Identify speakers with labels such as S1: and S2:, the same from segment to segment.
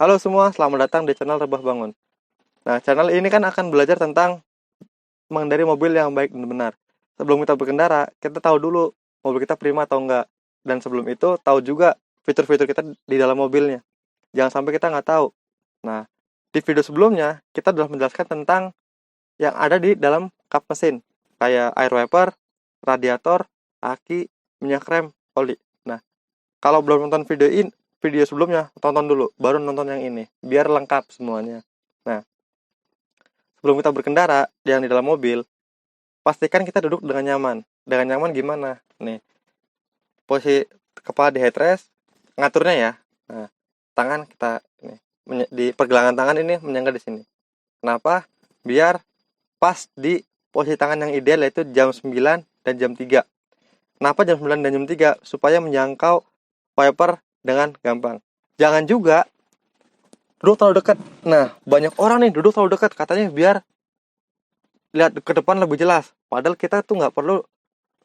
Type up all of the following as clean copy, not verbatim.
S1: Halo semua, selamat datang di channel Rebah Bangun. Nah, channel ini kan akan belajar tentang mengendarai mobil yang baik dan benar. Sebelum kita berkendara, kita tahu dulu mobil kita prima atau enggak. Dan sebelum itu, tahu juga fitur-fitur kita di dalam mobilnya. Jangan sampai kita nggak tahu. Nah, di video sebelumnya, kita sudah menjelaskan tentang yang ada di dalam kap mesin. Kayak air wiper, radiator, aki, minyak rem, oli. Nah, kalau belum nonton video sebelumnya, tonton dulu, baru nonton yang ini, biar lengkap semuanya. Nah, sebelum kita berkendara yang di dalam mobil, pastikan kita duduk dengan nyaman. Dengan nyaman gimana? Nih, posisi kepala di headrest, ngaturnya ya. Nah, tangan kita ini di pergelangan tangan ini menyangga di sini. Kenapa? Biar pas di posisi tangan yang ideal, yaitu jam 9 dan jam 3. Kenapa jam 9 dan jam 3? Supaya menjangkau wiper dengan gampang. Jangan juga duduk terlalu dekat. Nah, banyak orang nih duduk terlalu dekat, katanya biar lihat ke depan lebih jelas. Padahal kita tuh nggak perlu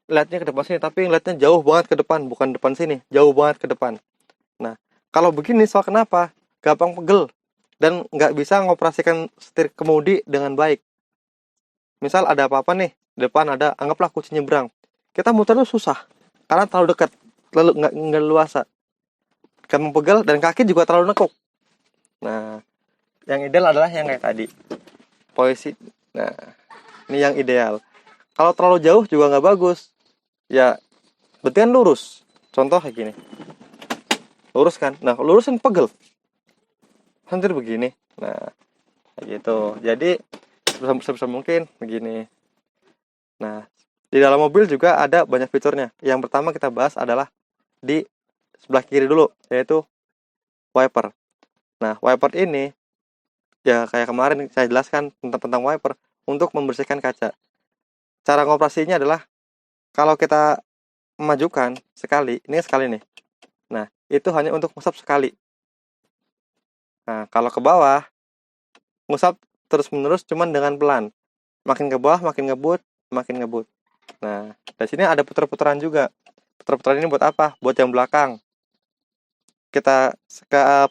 S1: lihatnya ke depan sini, tapi ngeliatnya jauh banget ke depan, bukan depan sini, jauh banget ke depan. Nah, kalau begini soal kenapa? Gampang pegel dan nggak bisa ngoperasikan setir kemudi dengan baik. Misal ada apa-apa nih, depan ada, anggaplah kucing nyebrang. Kita muter tuh susah, karena terlalu dekat, lalu nggak luasa. Gampang pegel dan kaki juga terlalu nekuk. Nah, yang ideal adalah yang kayak tadi. Posisi. Nah, ini yang ideal. Kalau terlalu jauh juga nggak bagus. Ya, berarti kan lurus. Contoh kayak gini. Lurus kan? Nah, lurus kan pegel. Hampir begini. Nah, kayak gitu. Jadi, sebisa mungkin begini. Nah, di dalam mobil juga ada banyak fiturnya. Yang pertama kita bahas adalah di sebelah kiri dulu, yaitu wiper. Nah, wiper ini ya kayak kemarin saya jelaskan tentang wiper untuk membersihkan kaca. Cara ngoperasinya adalah kalau kita memajukan sekali, ini sekali nih. Nah, itu hanya untuk ngusap sekali. Nah, kalau ke bawah, ngusap terus-menerus cuman dengan pelan. Makin ke bawah, makin ngebut, makin ngebut. Nah, dari sini ada putar-putaran juga. Putar-putaran ini buat apa? Buat yang belakang. Kita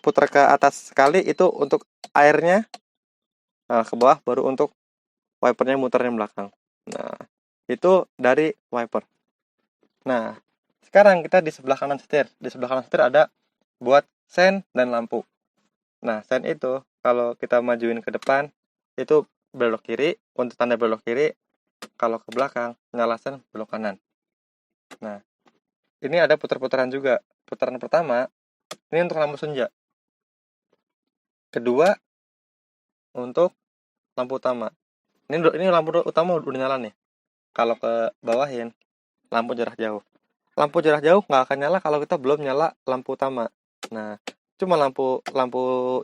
S1: putar ke atas sekali itu untuk airnya. Nah, ke bawah baru untuk wipernya muternya belakang. Nah, itu dari wiper. Nah, sekarang kita di sebelah kanan setir. Di sebelah kanan setir ada buat sen dan lampu. Nah, sen itu kalau kita majuin ke depan itu belok kiri, untuk tanda belok kiri. Kalau ke belakang nyala sen belok kanan. Nah, ini ada putar-putaran juga. Putaran pertama ini untuk lampu senja. Kedua untuk lampu utama. Ini lampu utama udah nyala nih. Kalau ke bawahin lampu jarak jauh. Lampu jarak jauh nggak akan nyala kalau kita belum nyala lampu utama. Nah, cuma lampu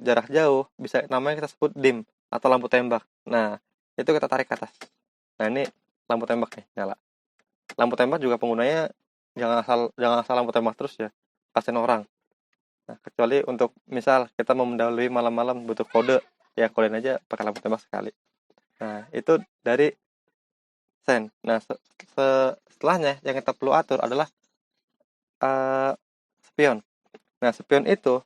S1: jarak jauh bisa namanya kita sebut dim atau lampu tembak. Nah, itu kita tarik ke atas. Nah, ini lampu tembak nih nyala. Lampu tembak juga penggunanya jangan asal lampu tembak terus ya. Kasihan orang. Nah, kecuali untuk misal kita mau mendahului malam-malam butuh kode, ya kodein aja pakai lampu tembak sekali. Nah, itu dari sen. Nah, setelahnya yang kita perlu atur adalah spion. Nah, spion itu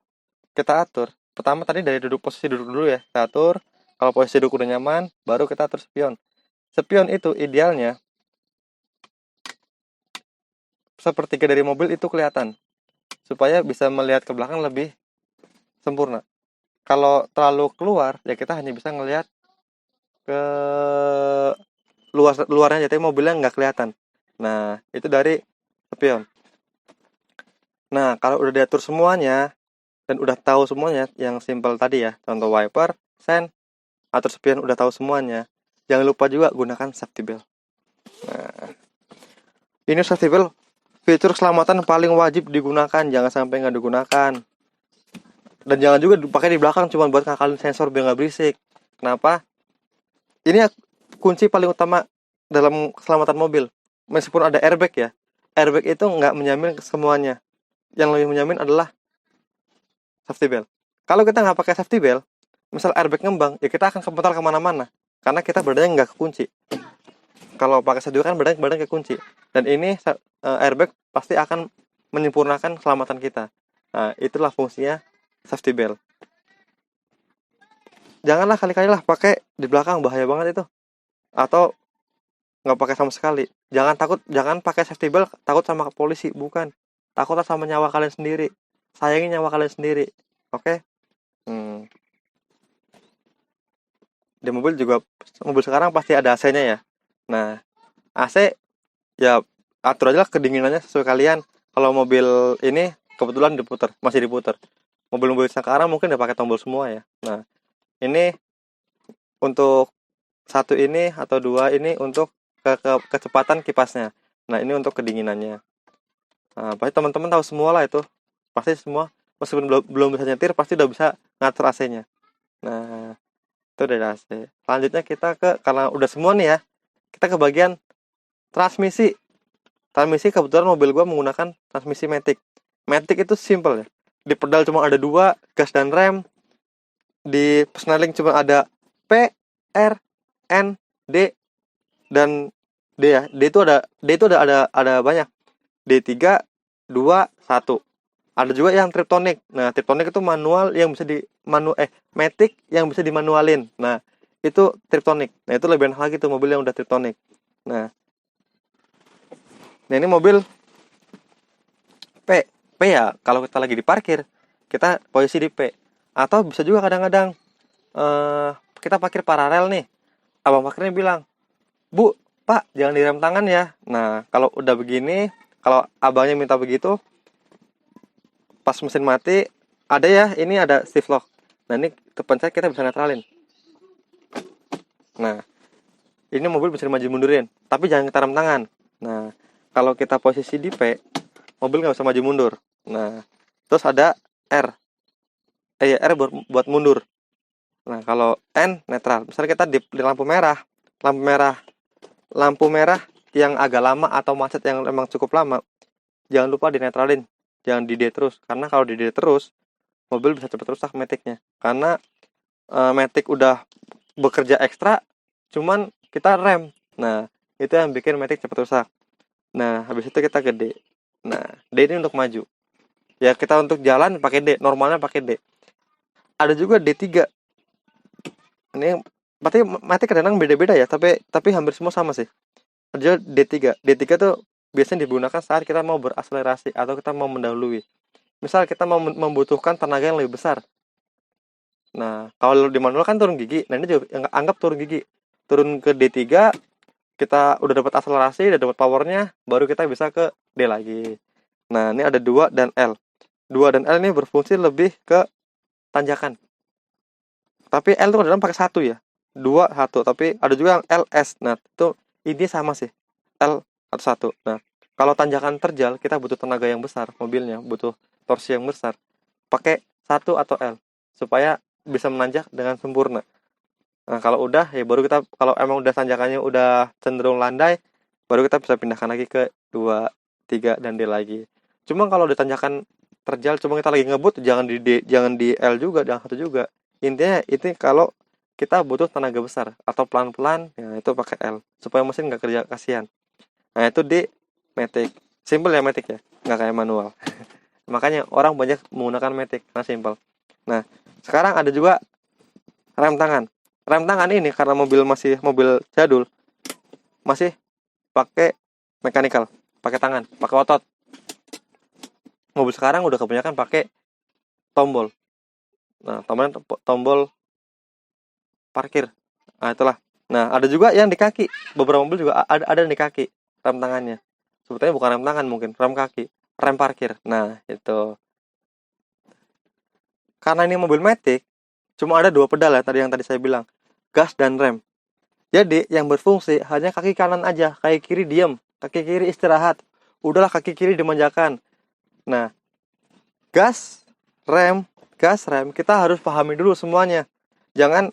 S1: kita atur. Pertama tadi dari posisi duduk dulu ya, kita atur. Kalau posisi duduk udah nyaman, baru kita atur spion. Spion itu idealnya sepertiga dari mobil itu kelihatan, supaya bisa melihat ke belakang lebih sempurna. Kalau terlalu keluar, ya kita hanya bisa ngelihat ke luarnya, jadi mobilnya nggak kelihatan. Nah, itu dari spion. Nah, kalau udah diatur semuanya dan udah tahu semuanya, yang simpel tadi ya, contoh wiper, sen, atur spion, udah tahu semuanya. Jangan lupa juga gunakan safety belt. Nah, ini safety belt fitur keselamatan paling wajib digunakan, jangan sampai nggak digunakan. Dan jangan juga dipakai di belakang cuma buat ngakalin sensor biar nggak berisik. Kenapa? Ini kunci paling utama dalam keselamatan mobil. Meskipun ada airbag ya, airbag itu nggak menjamin semuanya. Yang lebih menjamin adalah safety belt. Kalau kita nggak pakai safety belt, misal airbag ngembang, ya kita akan keputar kemana-mana. Karena kita badannya nggak kekunci. Kalau pakai safety belt kan badan kekunci. Dan ini airbag pasti akan menyempurnakan keselamatan kita. Nah, itulah fungsinya safety belt. janganlah kali-kali lah pakai di belakang, bahaya banget itu. Atau nggak pakai sama sekali. Jangan pakai safety belt takut sama polisi, bukan. Takutlah sama nyawa kalian sendiri. Sayangin nyawa kalian sendiri. Oke? Hmm. Di mobil sekarang pasti ada AC-nya ya. Nah, AC ya atur aja lah kedinginannya sesuai kalian. Kalau mobil ini kebetulan masih diputer. Mobil-mobil sekarang mungkin udah pakai tombol semua ya. Nah, ini untuk satu ini atau dua ini untuk kecepatan kipasnya. Nah, ini untuk kedinginannya. Nah, pasti teman-teman tahu semua lah itu. Pasti semua, meskipun belum bisa nyetir, pasti udah bisa ngatur AC-nya. Nah, itu dari AC. Selanjutnya kita karena udah semua nih ya, kita ke bagian transmisi. Transmisi kebetulan mobil gue menggunakan transmisi Matic. Matic itu simple ya. Di pedal cuma ada 2, gas dan rem. Di persneling cuma ada P, R, N, D, dan D ya. D itu ada banyak. D3, 2, 1. Ada juga yang Triptonic. Nah, Triptonic itu manual yang bisa Matic yang bisa dimanualin. Nah, itu Triptonic. Nah, itu lebih enak lagi tuh mobil yang udah Triptonic. Nah, ini mobil P ya, kalau kita lagi di parkir, kita posisi di P. Atau bisa juga kadang-kadang kita parkir paralel nih. Abang parkirnya bilang, "Bu, Pak, jangan direm tangan ya." Nah, kalau udah begini, kalau abangnya minta begitu, pas mesin mati, ada ya, ini ada shift lock. Nah, ini terpencet kita bisa netralin. Nah, ini mobil bisa maju mundurin, tapi jangan kita rem tangan. Nah, kalau kita posisi di P, mobil nggak bisa maju mundur. Nah, terus ada R. R buat mundur. Nah, kalau N netral. Misalnya kita di lampu merah yang agak lama atau macet yang memang cukup lama, jangan lupa dinetralin. Jangan di D terus, karena kalau di D terus, mobil bisa cepat rusak Matic-nya. Karena Matic udah bekerja ekstra, cuman kita rem. Nah, itu yang bikin Matic cepat rusak. Nah, habis itu kita ke D. Nah, D ini untuk maju. Ya, kita untuk jalan pakai D, normalnya pakai D. Ada juga D3. Ini berarti Matic kadang beda-beda ya, tapi hampir semua sama sih. Ada D3. D3 tuh biasanya digunakan saat kita mau berakselerasi atau kita mau mendahului. Misal kita mau membutuhkan tenaga yang lebih besar. Nah, kalau di manual kan turun gigi. Nah, ini juga anggap turun gigi. Turun ke D3, kita udah dapat akselerasi, udah dapat powernya, baru kita bisa ke D lagi. Nah, ini ada 2 dan L. 2 dan L ini berfungsi lebih ke tanjakan. Tapi L itu kadang pakai 1 ya. 2, 1. Tapi ada juga yang LS. Nah, itu ini sama sih. L atau 1. Nah, kalau tanjakan terjal, kita butuh tenaga yang besar. Mobilnya butuh torsi yang besar. Pakai 1 atau L. Supaya bisa menanjak dengan sempurna. Nah, kalau udah, ya baru kita, kalau emang udah tanjakannya udah cenderung landai, baru kita bisa pindahkan lagi ke 2, 3, dan D lagi. Cuma kalau di tanjakan terjal, cuma kita lagi ngebut, jangan di D, jangan di L juga, jangan 1 juga. Intinya itu kalau kita butuh tenaga besar atau pelan-pelan, ya itu pakai L supaya mesin nggak kerja kasihan. Nah, itu di Matic. Simple ya Matic ya, nggak kayak manual. Makanya orang banyak menggunakan Matic karena simple. Nah, sekarang ada juga rem tangan. Rem tangan ini karena masih mobil jadul, masih pakai mechanical, pakai tangan, pakai otot. Mobil sekarang udah kebanyakan pakai tombol. Nah, tombol parkir. Nah, itulah. Nah, ada juga yang di kaki. Beberapa mobil juga ada di kaki rem tangannya. Sebetulnya bukan rem tangan mungkin, rem kaki, rem parkir. Nah, itu. Karena ini mobil Matic, cuma ada 2 pedal ya yang tadi saya bilang, gas dan rem. Jadi yang berfungsi hanya kaki kanan aja, kaki kiri diam, kaki kiri istirahat. Udahlah kaki kiri dimanjakan. Nah, gas, rem, kita harus pahami dulu semuanya. Jangan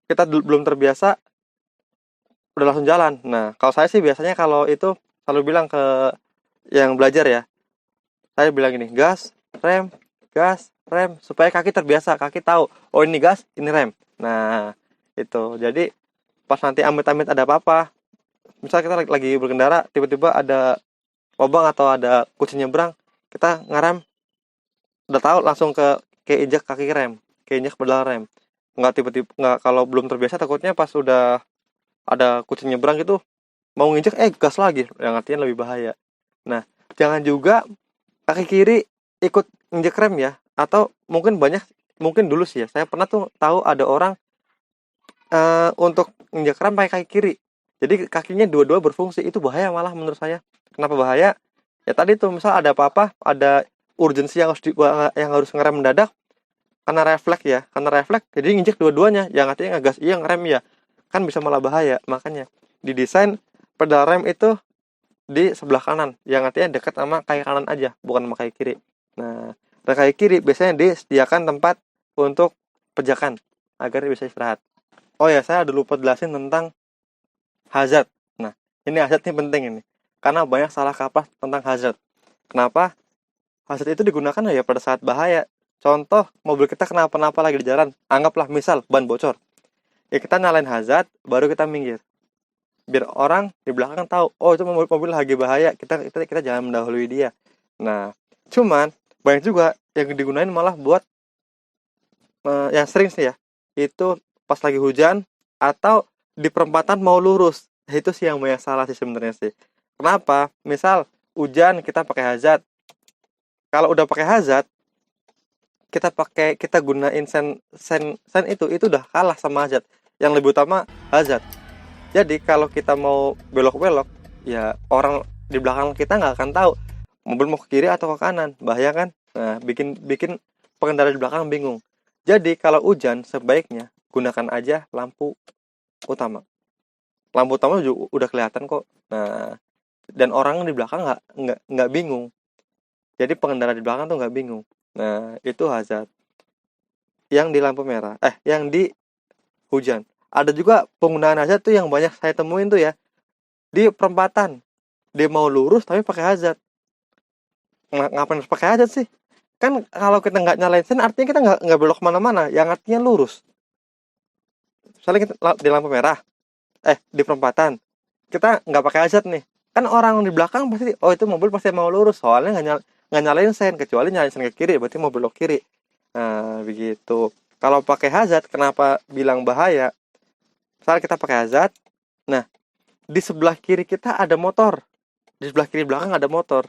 S1: kita belum terbiasa udah langsung jalan. Nah, kalau saya sih biasanya kalau itu selalu bilang ke yang belajar ya, saya bilang gini, gas, rem, supaya kaki terbiasa, kaki tahu, oh ini gas, ini rem. Nah, itu. Jadi pas nanti amit-amit ada apa-apa, misal kita lagi berkendara, tiba-tiba ada lubang atau ada kucing nyebrang, kita ngerem, udah tahu langsung ke injak kaki rem, ke injak pedal rem. nggak tiba-tiba, nggak, kalau belum terbiasa takutnya pas udah ada kucing nyebrang gitu mau nginjek gas lagi, yang artinya lebih bahaya. Nah, jangan juga kaki kiri ikut injek rem ya, atau mungkin dulu sih ya, saya pernah tuh tahu ada orang untuk injek rem pakai kaki kiri, jadi kakinya dua-dua berfungsi. Itu bahaya malah menurut saya. Kenapa bahaya? Ya tadi tuh, misal ada apa-apa, ada urgensi yang harus ngerem mendadak, karena refleks jadi nginjek dua-duanya, yang artinya ngegas iya, ngerem ya, kan bisa malah bahaya. Makanya didesain pedal rem itu di sebelah kanan, yang artinya dekat sama kaki kanan aja, bukan sama kaki kiri. Nah, kaki kiri biasanya disediakan tempat untuk pejakan agar bisa istirahat. Oh ya, saya ada lupa jelasin tentang hazard. Nah, ini hazard ini penting ini, karena banyak salah kaprah tentang hazard. Kenapa? Hazard itu digunakan ya pada saat bahaya. Contoh, mobil kita kenapa-napa lagi di jalan, anggaplah misal ban bocor, ya kita nyalain hazard baru kita minggir, biar orang di belakang tahu, oh itu mobil lagi bahaya, kita jangan mendahului dia. Nah, cuman banyak juga yang digunain malah buat yang sering sih ya, itu pas lagi hujan atau di perempatan mau lurus. Itu sih yang banyak salah sih sebenarnya sih. Kenapa? Misal hujan kita pakai hazard. Kalau udah pakai hazard, kita gunain sen itu udah kalah sama hazard. Yang lebih utama hazard. Jadi kalau kita mau belok-belok, ya orang di belakang kita nggak akan tahu mobil mau ke kiri atau ke kanan, bahaya kan? Nah, bikin bikin pengendara di belakang bingung. Jadi kalau hujan sebaiknya gunakan aja lampu utama. Lampu utama juga udah kelihatan kok. Nah, dan orang di belakang nggak bingung. Jadi pengendara di belakang tuh nggak bingung. Nah, itu hazard. Yang di lampu merah, yang di hujan. Ada juga penggunaan hazard tuh yang banyak saya temuin tuh ya, di perempatan. Dia mau lurus tapi pakai hazard. Ngapain harus pakai hazard sih? Kan kalau kita nggak nyalain sen, artinya kita nggak belok kemana-mana, yang artinya lurus. Misalnya kita di lampu merah, di perempatan, kita nggak pakai hazard nih, kan orang di belakang pasti, oh itu mobil pasti mau lurus, soalnya nggak nyalain sen, kecuali nyalain sen ke kiri, berarti mau belok kiri. Nah, begitu. Kalau pakai hazard, kenapa bilang bahaya? Misalnya kita pakai hazard, nah di sebelah kiri kita ada motor, di sebelah kiri belakang ada motor.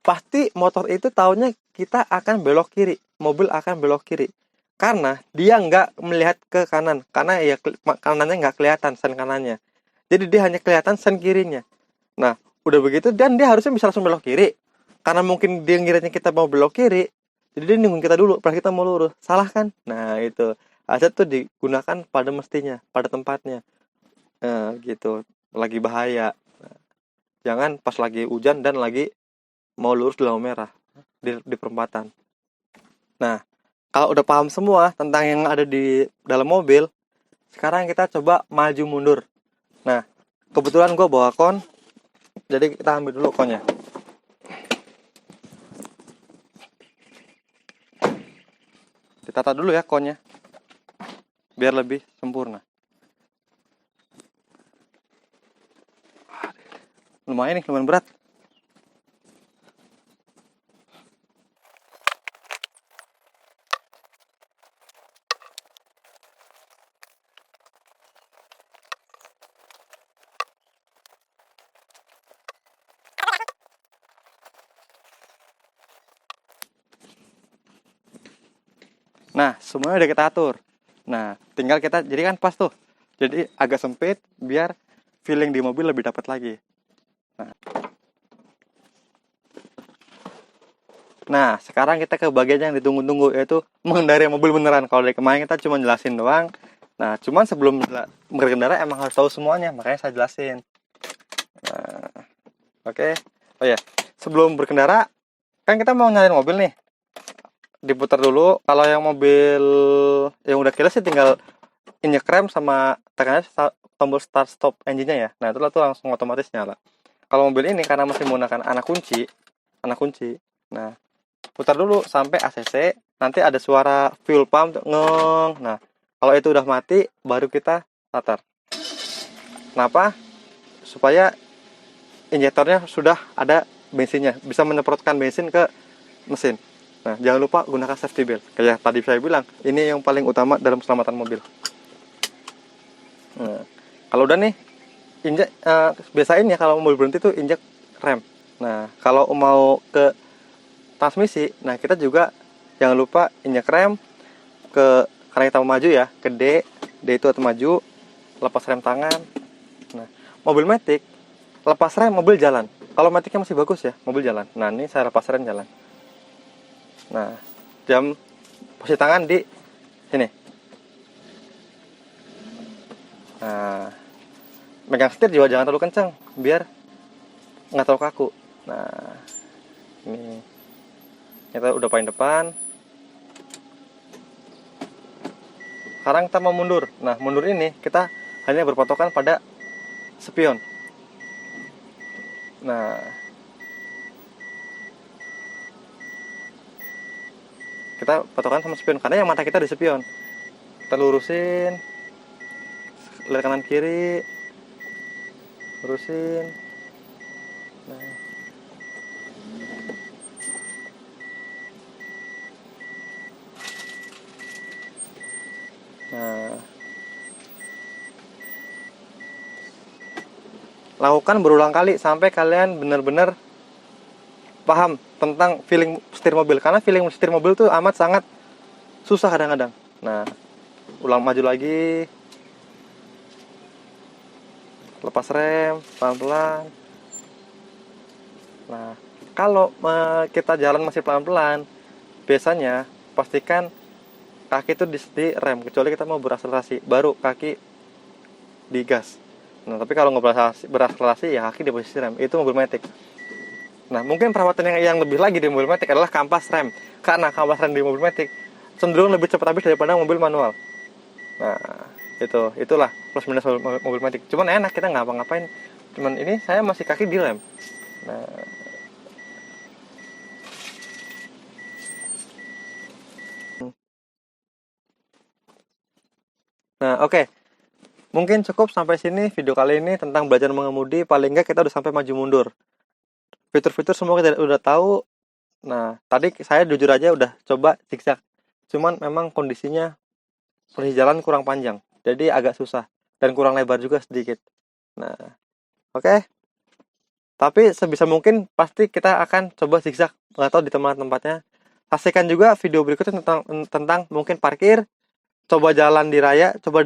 S1: Pasti motor itu taunya kita akan belok kiri, mobil akan belok kiri, karena dia nggak melihat ke kanan, karena ya kanannya nggak kelihatan sen kanannya, jadi dia hanya kelihatan sen kirinya. Nah, udah begitu dan dia harusnya bisa langsung belok kiri, karena mungkin dia ngiranya kita mau belok kiri, jadi dia nungguin kita dulu pas kita mau lurus. Salah kan? Nah, itu aja tuh digunakan pada mestinya, pada tempatnya. Nah, gitu, lagi bahaya. Jangan pas lagi hujan dan lagi mau lurus di lampu merah di perempatan. Nah, kalau udah paham semua tentang yang ada di dalam mobil, sekarang kita coba maju mundur. Nah, kebetulan gue bawa kon, jadi kita ambil dulu konnya. Ditata dulu ya konnya, biar lebih sempurna. Lumayan berat. Nah, semuanya udah kita atur. Nah, tinggal kita, jadi kan pas tuh, jadi agak sempit biar feeling di mobil lebih dapat lagi. Nah, sekarang kita ke bagian yang ditunggu-tunggu, yaitu mengendarai mobil beneran. Kalau dari kemarin kita cuma jelasin doang. Nah, cuman sebelum berkendara emang harus tahu semuanya, makanya saya jelasin. Nah, oke. Oh ya, sebelum berkendara kan kita mau nyalain mobil nih. Diputar dulu. Kalau yang mobil yang udah kira sih tinggal injek rem sama tekan tombol start stop engine-nya ya. Nah, itulah tuh langsung otomatis nyala. Kalau mobil ini karena masih menggunakan anak kunci. Nah, putar dulu sampai ACC, nanti ada suara fuel pump ngeng. Nah, kalau itu udah mati baru kita starter. Kenapa? Supaya injektornya sudah ada bensinnya, bisa menyemprotkan bensin ke mesin. Nah, jangan lupa gunakan safety belt. Kayak tadi saya bilang, ini yang paling utama dalam keselamatan mobil. Nah, kalau udah nih, injek, biasain ya kalau mobil berhenti tuh injek rem. Nah, kalau mau ke transmisi, nah kita juga jangan lupa injek rem karena kita mau maju ya, ke D itu atau maju, lepas rem tangan. Nah, mobil matic lepas rem mobil jalan. Kalau maticnya masih bagus ya, mobil jalan. Nah, ini saya lepas rem jalan. Nah, posisi tangan di sini. Nah, megang setir juga jangan terlalu kencang, biar nggak terlalu kaku. Nah, ini kita udah paling depan. Sekarang kita mau mundur. Nah, mundur ini kita hanya berpatokan pada spion. Nah, kita patokan sama spion karena yang mata kita di spion. Kita lurusin, lihat kanan kiri, lurusin. Nah, lakukan berulang kali sampai kalian benar-benar paham tentang feeling setir mobil. Karena feeling setir mobil tuh amat sangat susah kadang-kadang. Nah, ulang maju lagi, lepas rem pelan-pelan. Nah, kalau kita jalan masih pelan-pelan, biasanya pastikan kaki itu di rem, kecuali kita mau berakselerasi, baru kaki digas. Nah, tapi kalau nggak berakselerasi ya kaki di posisi rem. Itu mobil matic. Nah, mungkin perawatan yang lebih lagi di mobil matic adalah kampas rem. Karena kampas rem di mobil matic cenderung lebih cepat habis daripada mobil manual. Nah, itulah plus minus mobil matic. Cuman enak, kita nggak ngapa-ngapain. Cuman ini saya masih kaki di rem. Nah, oke. Mungkin cukup sampai sini video kali ini tentang belajar mengemudi. Paling nggak kita udah sampai maju mundur. Fitur-fitur semua kita udah tahu. Nah, tadi saya jujur aja udah coba zigzag. Cuman memang kondisi jalan kurang panjang. Jadi agak susah. Dan kurang lebar juga sedikit. Nah, oke. Tapi sebisa mungkin pasti kita akan coba zigzag. Nggak tahu di tempat-tempatnya. Saksikan juga video berikutnya tentang mungkin parkir, coba jalan di raya, coba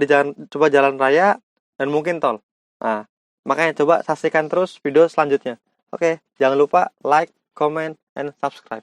S1: jalan raya, dan mungkin tol. Nah, makanya coba saksikan terus video selanjutnya. Oke, jangan lupa like, comment, and subscribe.